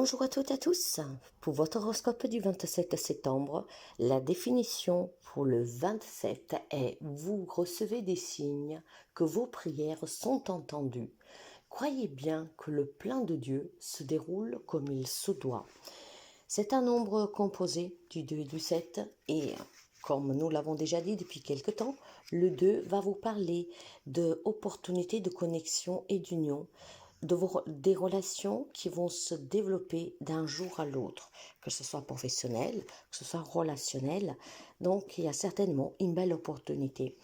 Bonjour à toutes et à tous. Pour votre horoscope du 27 septembre, la définition pour le 27 est: vous recevez des signes que vos prières sont entendues. Croyez bien que le plan de Dieu se déroule comme il se doit. C'est un nombre composé du 2 et du 7 et, comme nous l'avons déjà dit depuis quelque temps, le 2 va vous parler d'opportunités de connexion et d'union, des relations qui vont se développer d'un jour à l'autre, que ce soit professionnel, que ce soit relationnel. Donc, il y a certainement une belle opportunité.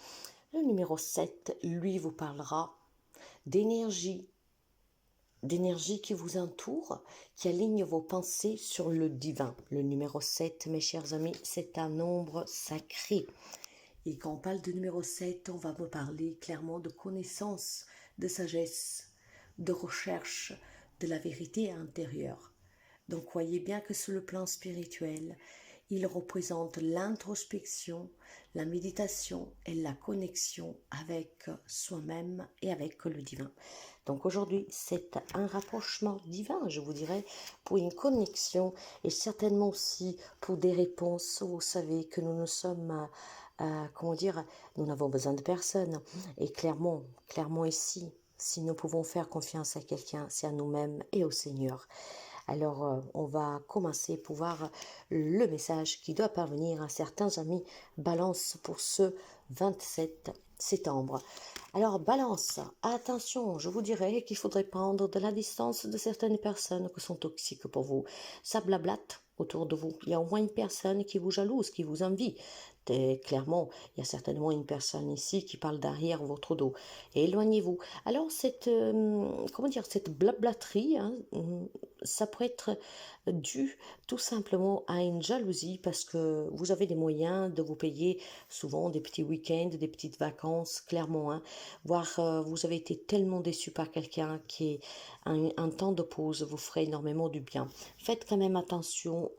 Le numéro 7, lui, vous parlera d'énergie, d'énergie qui vous entoure, qui aligne vos pensées sur le divin. Le numéro 7, mes chers amis, c'est un nombre sacré. Et quand on parle de numéro 7, on va me parler clairement de connaissance, de sagesse, de recherche de la vérité intérieure. Donc croyez bien que sur le plan spirituel, il représente l'introspection, la méditation et la connexion avec soi-même et avec le divin. Donc aujourd'hui, c'est un rapprochement divin, je vous dirais, pour une connexion et certainement aussi pour des réponses. Vous savez que nous ne sommes, comment dire, nous n'avons besoin de personne. Et clairement ici, si nous pouvons faire confiance à quelqu'un, c'est à nous-mêmes et au Seigneur. Alors, on va commencer pour voir le message qui doit parvenir à certains amis Balance pour ce 27 septembre. Alors, Balance, attention, je vous dirais qu'il faudrait prendre de la distance de certaines personnes qui sont toxiques pour vous. Ça blablate autour de vous. Il y a au moins une personne qui vous jalouse, qui vous envie. Et clairement, il y a certainement une personne ici qui parle derrière votre dos. Et éloignez-vous. Alors, cette blablaterie, hein, ça pourrait être dû tout simplement à une jalousie parce que vous avez des moyens de vous payer souvent des petits week-ends, des petites vacances, clairement, hein, voire vous avez été tellement déçu par quelqu'un qui est un temps de pause vous ferait énormément du bien. Faites quand même attention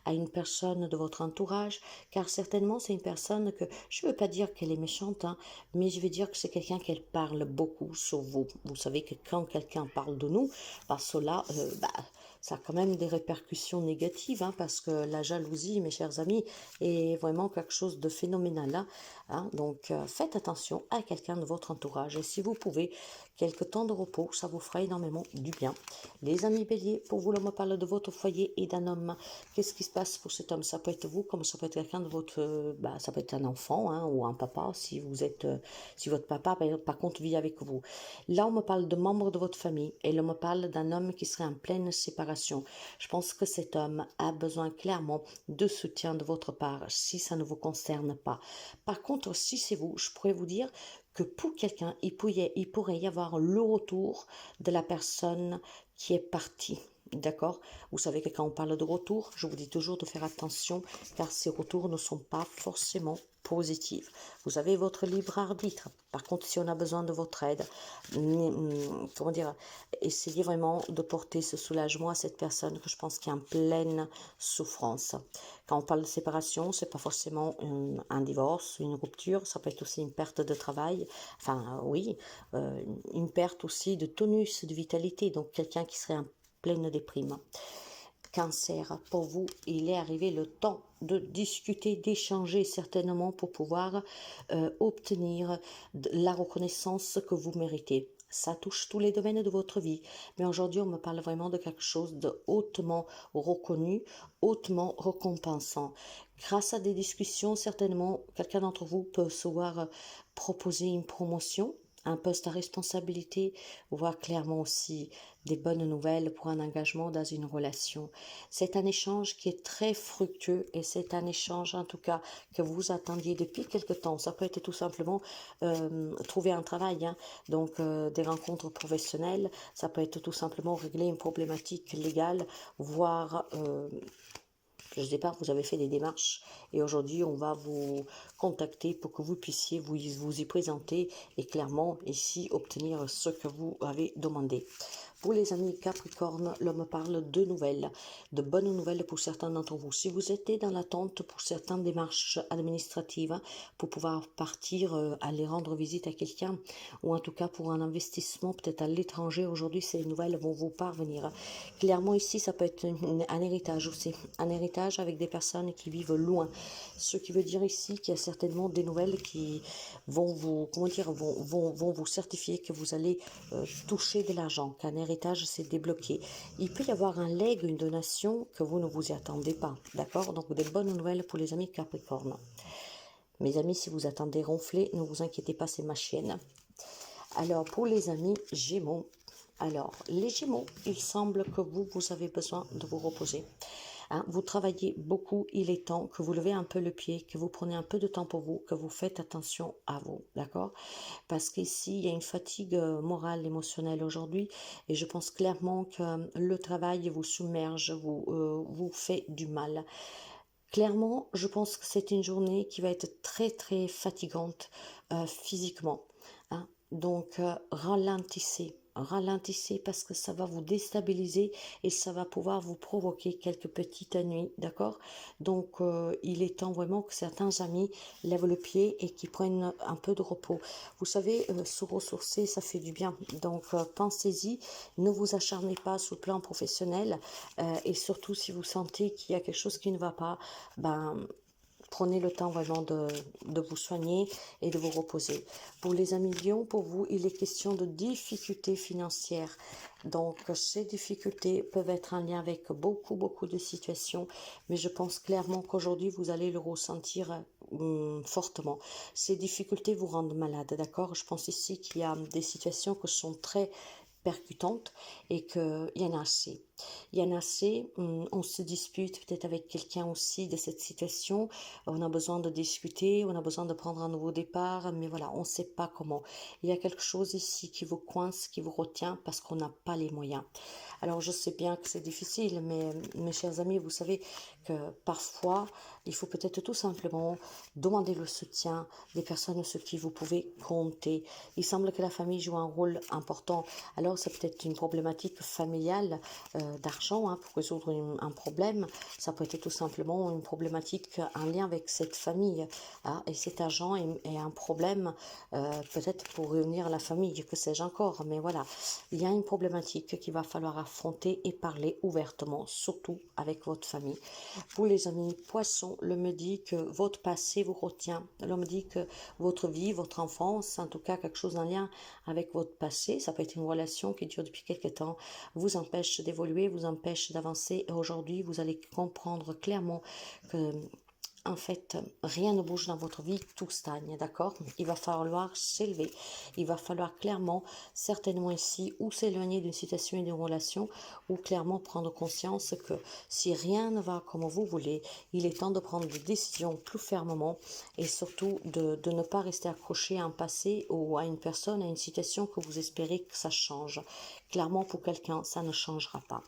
à une personne de votre entourage, car certainement c'est une personne que, je ne veux pas dire qu'elle est méchante, hein, mais je vais dire que c'est quelqu'un qu'elle parle beaucoup sur vous. Vous savez que quand quelqu'un parle de nous, cela, ça a quand même des répercussions négatives, hein, parce que la jalousie, mes chers amis, est vraiment quelque chose de phénoménal. Hein. Donc, faites attention à quelqu'un de votre entourage. Et si vous pouvez, quelques temps de repos, ça vous fera énormément du bien. Les amis béliers, pour vous, l'on me parle de votre foyer et d'un homme. Qu'est-ce qui se passe pour cet homme? Ça peut être vous, comme ça peut être quelqu'un de votre... ça peut être un enfant, hein, ou un papa, si vous êtes... si votre papa, par contre, vit avec vous. Là, on me parle de membres de votre famille et l'on me parle d'un homme qui serait en pleine séparation. Je pense que cet homme a besoin clairement de soutien de votre part si ça ne vous concerne pas. Par contre, si c'est vous, je pourrais vous dire que pour quelqu'un, il pourrait y avoir le retour de la personne qui est partie. D'accord? Vous savez que quand on parle de retour, je vous dis toujours de faire attention car ces retours ne sont pas forcément positifs. Vous avez votre libre arbitre. Par contre, si on a besoin de votre aide, comment dire, essayez vraiment de porter ce soulagement à cette personne que je pense qui est en pleine souffrance. Quand on parle de séparation, c'est pas forcément un divorce, une rupture, ça peut être aussi une perte de travail. Enfin, oui, une perte aussi de tonus, de vitalité. Donc, quelqu'un qui serait en pleine déprime. Cancer, pour vous, il est arrivé le temps de discuter, d'échanger certainement pour pouvoir obtenir la reconnaissance que vous méritez. Ça touche tous les domaines de votre vie, mais aujourd'hui on me parle vraiment de quelque chose de hautement reconnu, hautement récompensant. Grâce à des discussions, certainement, quelqu'un d'entre vous peut se voir proposer une promotion, un poste à responsabilité, voire clairement aussi des bonnes nouvelles pour un engagement dans une relation. C'est un échange qui est très fructueux et c'est un échange en tout cas que vous attendiez depuis quelque temps. Ça peut être tout simplement trouver un travail, hein. Donc des rencontres professionnelles, ça peut être tout simplement régler une problématique légale, voire Au départ, vous avez fait des démarches et aujourd'hui, on va vous contacter pour que vous puissiez vous y présenter et clairement ici obtenir ce que vous avez demandé. Pour les amis Capricorne, l'homme parle de nouvelles, de bonnes nouvelles pour certains d'entre vous. Si vous êtes dans l'attente pour certaines démarches administratives, pour pouvoir partir, aller rendre visite à quelqu'un, ou en tout cas pour un investissement peut-être à l'étranger, aujourd'hui ces nouvelles vont vous parvenir. Clairement ici, ça peut être un héritage aussi, un héritage avec des personnes qui vivent loin. Ce qui veut dire ici qu'il y a certainement des nouvelles qui vont vous, comment dire, vont vous certifier que vous allez toucher de l'argent, qu'un héritage s'est débloqué. Il peut y avoir un legs, une donation que vous ne vous y attendez pas, d'accord? Donc des bonnes nouvelles pour les amis Capricorne. Mes amis, si vous attendez ronfler, ne vous inquiétez pas, c'est ma chienne. Alors pour les amis Gémeaux, alors les Gémeaux, il semble que vous avez besoin de vous reposer. Hein, vous travaillez beaucoup, il est temps que vous levez un peu le pied, que vous prenez un peu de temps pour vous, que vous faites attention à vous, d'accord? Parce qu'ici, il y a une fatigue morale, émotionnelle aujourd'hui, et je pense clairement que le travail vous submerge, vous fait du mal. Clairement, je pense que c'est une journée qui va être très très fatigante physiquement. Hein. Donc, ralentissez parce que ça va vous déstabiliser et ça va pouvoir vous provoquer quelques petites nuits, d'accord? Donc, il est temps vraiment que certains amis lèvent le pied et qui prennent un peu de repos. Vous savez, se ressourcer, ça fait du bien. Donc, pensez-y, ne vous acharnez pas sur le plan professionnel et surtout si vous sentez qu'il y a quelque chose qui ne va pas, ben, prenez le temps vraiment de vous soigner et de vous reposer. Pour les amis Lions, pour vous, il est question de difficultés financières. Donc, ces difficultés peuvent être en lien avec beaucoup de situations, mais je pense clairement qu'aujourd'hui, vous allez le ressentir fortement. Ces difficultés vous rendent malade, d'accord? Je pense ici qu'il y a des situations qui sont très percutantes et qu'il y en a assez. Il y en a assez, on se dispute peut-être avec quelqu'un aussi de cette situation, on a besoin de discuter, on a besoin de prendre un nouveau départ, mais voilà, on ne sait pas comment. Il y a quelque chose ici qui vous coince, qui vous retient parce qu'on n'a pas les moyens. Alors je sais bien que c'est difficile, mais mes chers amis, vous savez que parfois, il faut peut-être tout simplement demander le soutien des personnes sur qui vous pouvez compter. Il semble que la famille joue un rôle important. Alors c'est peut-être une problématique familiale d'argent pour résoudre un problème. Ça peut être tout simplement une problématique en lien avec cette famille. Et cet argent est un problème peut-être pour réunir la famille, que sais-je encore. Mais voilà, il y a une problématique qu'il va falloir affronter et parler ouvertement, surtout avec votre famille. Pour les amis poissons, l'homme me dit que votre passé vous retient. L'homme me dit que votre vie, votre enfance, en tout cas quelque chose en lien avec votre passé, ça peut être une relation qui dure depuis quelque temps, vous empêche d'évoluer, vous empêche d'avancer. Et aujourd'hui, vous allez comprendre clairement que en fait, rien ne bouge dans votre vie, tout stagne, d'accord? Il va falloir s'élever, il va falloir clairement, certainement ici, ou s'éloigner d'une situation et d'une relation, ou clairement prendre conscience que si rien ne va comme vous voulez, il est temps de prendre des décisions plus fermement et surtout de ne pas rester accroché à un passé ou à une personne, à une situation que vous espérez que ça change. Clairement, pour quelqu'un, ça ne changera pas.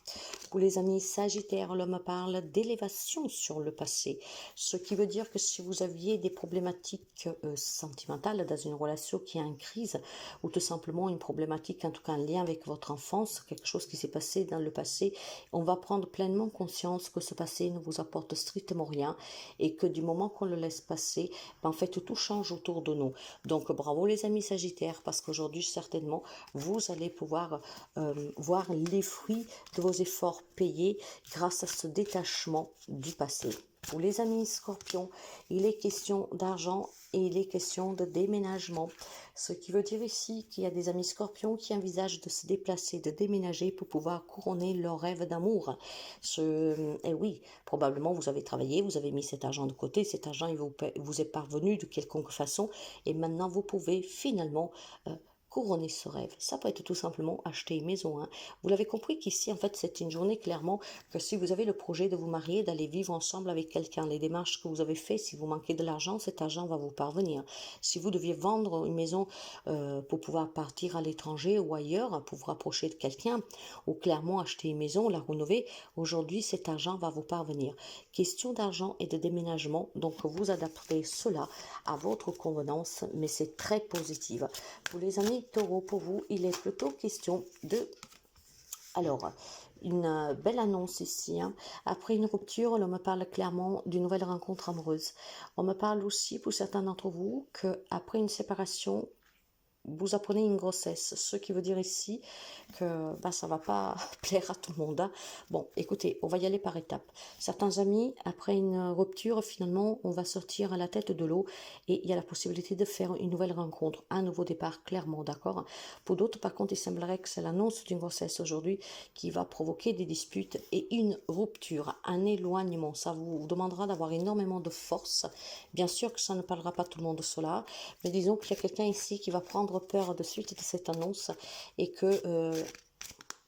Pour les amis Sagittaires, l'homme parle d'élévation sur le passé, ce qui veut dire que si vous aviez des problématiques sentimentales dans une relation qui est en crise, ou tout simplement une problématique, en tout cas en lien avec votre enfance, quelque chose qui s'est passé dans le passé, on va prendre pleinement conscience que ce passé ne vous apporte strictement rien et que du moment qu'on le laisse passer, en fait tout change autour de nous. Donc bravo les amis Sagittaires, parce qu'aujourd'hui certainement vous allez pouvoir voir les fruits de vos efforts payés grâce à ce détachement du passé. Pour les amis Scorpions, il est question d'argent et il est question de déménagement. Ce qui veut dire ici qu'il y a des amis Scorpions qui envisagent de se déplacer, de déménager pour pouvoir couronner leur rêve d'amour. Et oui, probablement vous avez travaillé, vous avez mis cet argent de côté, cet argent il vous est parvenu de quelconque façon et maintenant vous pouvez finalement couronner ce rêve. Ça peut être tout simplement acheter une maison, hein. Vous l'avez compris qu'ici, en fait, c'est une journée clairement que si vous avez le projet de vous marier, d'aller vivre ensemble avec quelqu'un, les démarches que vous avez faites, si vous manquez de l'argent, cet argent va vous parvenir. Si vous deviez vendre une maison pour pouvoir partir à l'étranger ou ailleurs, pour vous rapprocher de quelqu'un, ou clairement acheter une maison, la rénover, aujourd'hui, cet argent va vous parvenir. Question d'argent et de déménagement, donc vous adapterez cela à votre convenance, mais c'est très positif. Pour les amis taureaux, pour vous, il est plutôt question de... Alors, une belle annonce ici, hein. Après une rupture, on me parle clairement d'une nouvelle rencontre amoureuse. On me parle aussi, pour certains d'entre vous, qu'après une séparation, vous apprenez une grossesse, ce qui veut dire ici que ça va pas plaire à tout le monde, hein. Bon, écoutez, on va y aller par étapes. Certains amis, après une rupture, finalement, on va sortir à la tête de l'eau et il y a la possibilité de faire une nouvelle rencontre, un nouveau départ, clairement, d'accord? Pour d'autres, par contre, il semblerait que c'est l'annonce d'une grossesse aujourd'hui qui va provoquer des disputes et une rupture, un éloignement. Ça vous demandera d'avoir énormément de force. Bien sûr que ça ne parlera pas tout le monde de cela, mais disons qu'il y a quelqu'un ici qui va prendre peur de suite de cette annonce et que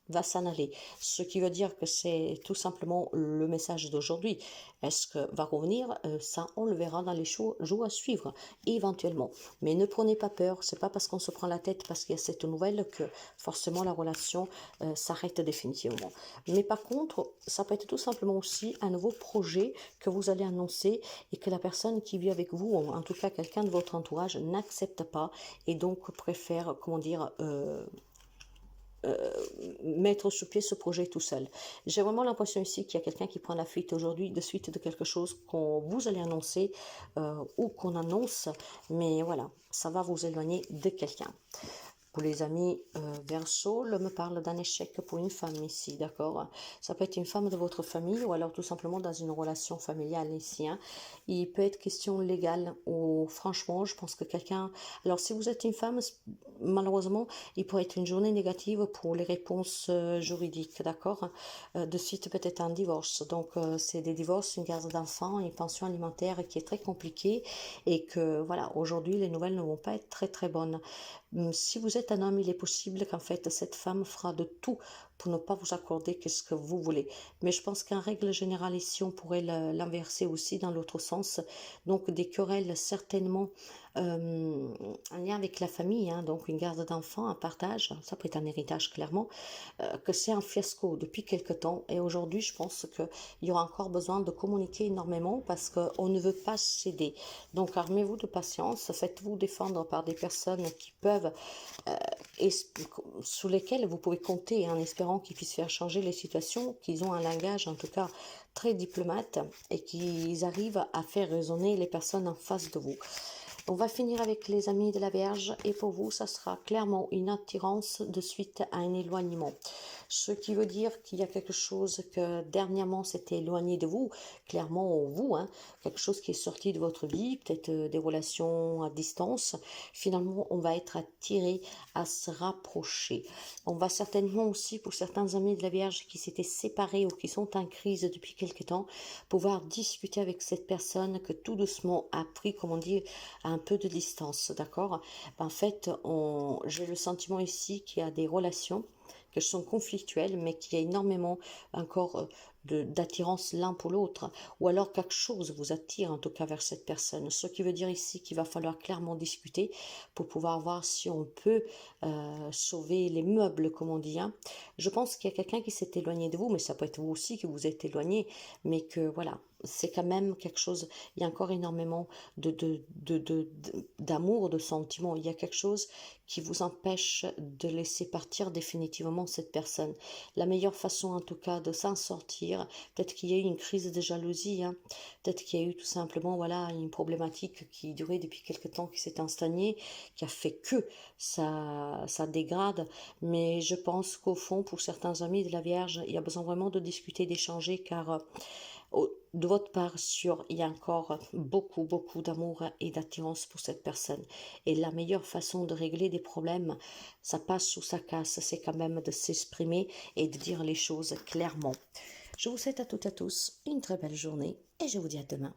va s'en aller. Ce qui veut dire que c'est tout simplement le message d'aujourd'hui. Est-ce que va revenir? Ça, on le verra dans les jours à suivre, éventuellement. Mais ne prenez pas peur, c'est pas parce qu'on se prend la tête parce qu'il y a cette nouvelle que forcément la relation s'arrête définitivement. Mais par contre, ça peut être tout simplement aussi un nouveau projet que vous allez annoncer et que la personne qui vit avec vous, ou en tout cas quelqu'un de votre entourage, n'accepte pas et donc préfère, comment dire, mettre sur pied ce projet tout seul. J'ai vraiment l'impression ici qu'il y a quelqu'un qui prend la fuite aujourd'hui de suite de quelque chose qu'on vous allez annoncer ou qu'on annonce, mais voilà, ça va vous éloigner de quelqu'un. Pour les amis Verseau, me parle d'un échec pour une femme ici, d'accord? Ça peut être une femme de votre famille ou alors tout simplement dans une relation familiale ici, hein. Il peut être question légale ou franchement, je pense que quelqu'un... Alors si vous êtes une femme, malheureusement, il pourrait être une journée négative pour les réponses juridiques, d'accord? De suite peut-être un divorce. Donc c'est des divorces, une garde d'enfants, une pension alimentaire qui est très compliquée et que voilà, aujourd'hui les nouvelles ne vont pas être très très bonnes. Si vous êtes un homme, il est possible qu'en fait cette femme fera de tout pour ne pas vous accorder ce que vous voulez. Mais je pense qu'en règle générale ici, on pourrait l'inverser aussi dans l'autre sens. Donc des querelles certainement en lien avec la famille, hein, donc une garde d'enfants, un partage, ça peut être un héritage clairement, que c'est un fiasco depuis quelque temps. Et aujourd'hui, je pense qu'il y aura encore besoin de communiquer énormément parce qu'on ne veut pas céder. Donc armez-vous de patience, faites-vous défendre par des personnes qui peuvent et sur lesquelles vous pouvez compter en espérant qu'ils puissent faire changer les situations, qu'ils ont un langage en tout cas très diplomate et qu'ils arrivent à faire raisonner les personnes en face de vous. On va finir avec les amis de la Vierge et pour vous, ça sera clairement une attirance de suite à un éloignement. Ce qui veut dire qu'il y a quelque chose que dernièrement s'était éloigné de vous, clairement vous, hein, quelque chose qui est sorti de votre vie, peut-être des relations à distance. Finalement, on va être attiré à se rapprocher. On va certainement aussi, pour certains amis de la Vierge qui s'étaient séparés ou qui sont en crise depuis quelque temps, pouvoir discuter avec cette personne que tout doucement a pris, comme on dit, un peu de distance, d'accord? En fait, j'ai le sentiment ici qu'il y a des relations qui sont conflictuelles, mais qu'il y a énormément encore d'attirance l'un pour l'autre, ou alors quelque chose vous attire en tout cas vers cette personne, ce qui veut dire ici qu'il va falloir clairement discuter pour pouvoir voir si on peut sauver les meubles, comme on dit, hein. Je pense qu'il y a quelqu'un qui s'est éloigné de vous, mais ça peut être vous aussi qui vous êtes éloigné, mais que voilà, c'est quand même quelque chose, il y a encore énormément d'amour, de sentiments, il y a quelque chose qui vous empêche de laisser partir définitivement cette personne. La meilleure façon en tout cas de s'en sortir, peut-être qu'il y a eu une crise de jalousie, hein, peut-être qu'il y a eu tout simplement voilà, une problématique qui durait depuis quelque temps, qui s'est installée, qui a fait que ça dégrade, mais je pense qu'au fond, pour certains amis de la Vierge, il y a besoin vraiment de discuter, d'échanger, car de votre part sûr, il y a encore beaucoup, beaucoup d'amour et d'attirance pour cette personne. Et la meilleure façon de régler des problèmes, ça passe ou ça casse, c'est quand même de s'exprimer et de dire les choses clairement. Je vous souhaite à toutes et à tous une très belle journée et je vous dis à demain.